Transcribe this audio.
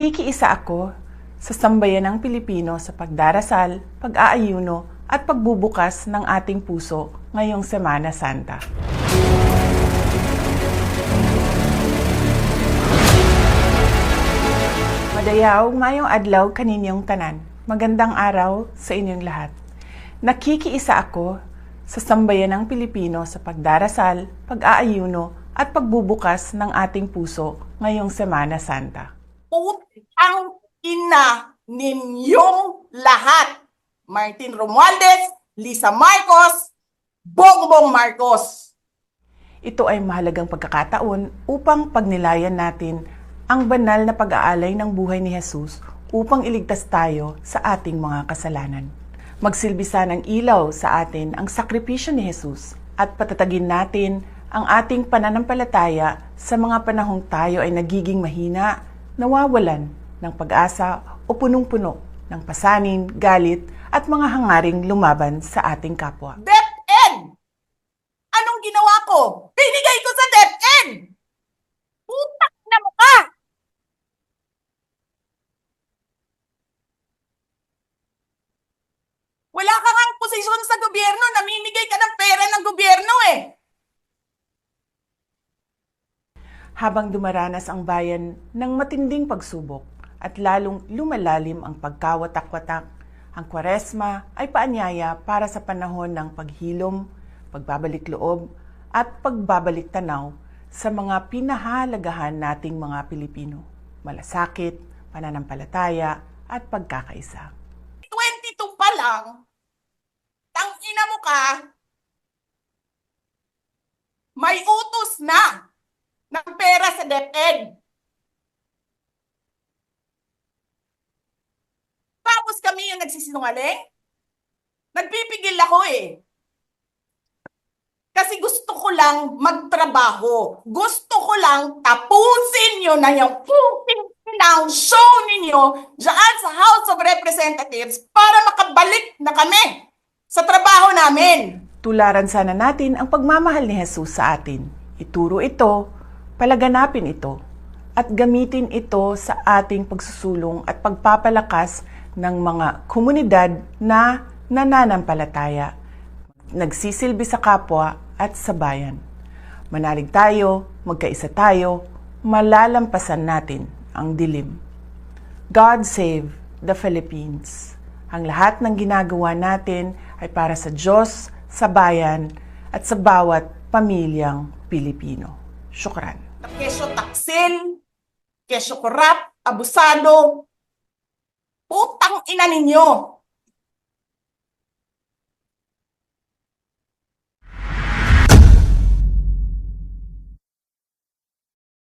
Ikiisa ako sa sambayanang Pilipino sa pagdarasal, pag-aayuno at pagbubukas ng ating puso ngayong Semana Santa. Madayaw, mayong adlaw kaninyong tanan. Magandang araw sa inyong lahat. Nakikiisa ako sa sambayanang Pilipino sa pagdarasal, pag-aayuno at pagbubukas ng ating puso ngayong Semana Santa. Putang ina ninyong lahat. Martin Romualdez, Lisa Marcos, Bongbong Marcos. Ito ay mahalagang pagkakataon upang pagnilayan natin ang banal na pag-aalay ng buhay ni Jesus upang iligtas tayo sa ating mga kasalanan. Magsilbisa ng ilaw sa atin ang sakripisyo ni Jesus at patatagin natin ang ating pananampalataya sa mga panahong tayo ay nagiging mahina, nawawalan ng pag-asa o punong-puno ng pasanin, galit at mga hangaring lumaban sa ating kapwa. DepEd! Anong ginawa ko? Binigay ko sa DepEd! Putak na mo ka! Wala ka ngang posisyon sa gobyerno, namimigay ka ng pera ng gobyerno eh. Habang dumaranas ang bayan ng matinding pagsubok at lalong lumalalim ang pagkawatak-watak, ang Kwaresma ay paanyaya para sa panahon ng paghilom, pagbabalik loob at pagbabalik tanaw sa mga pinahalagahan nating mga Pilipino, malasakit, pananampalataya at pagkakaisa. 22 pa lang, tangina mo ka, may utos na ng pera sa DepEd. Tapos kami yung nagsisinungaling? Nagpipigil ako eh. Kasi gusto ko lang magtrabaho. Gusto ko lang tapusin nyo na yung show ninyo dyan sa House of Representatives para makabalik na kami sa trabaho namin. Tularan sana natin ang pagmamahal ni Jesus sa atin. Ituro ito, palaganapin ito, at gamitin ito sa ating pagsusulong at pagpapalakas ng mga komunidad na nananampalataya, nagsisilbi sa kapwa at sa bayan. Manalig tayo, magkaisa tayo, malalampasan natin ang dilim. God save the Philippines. Ang lahat ng ginagawa natin ay para sa Diyos, sa bayan, at sa bawat pamilyang Pilipino. Syukran. Kesyo taksil, kesyo korap, abusado, putang ina ninyo.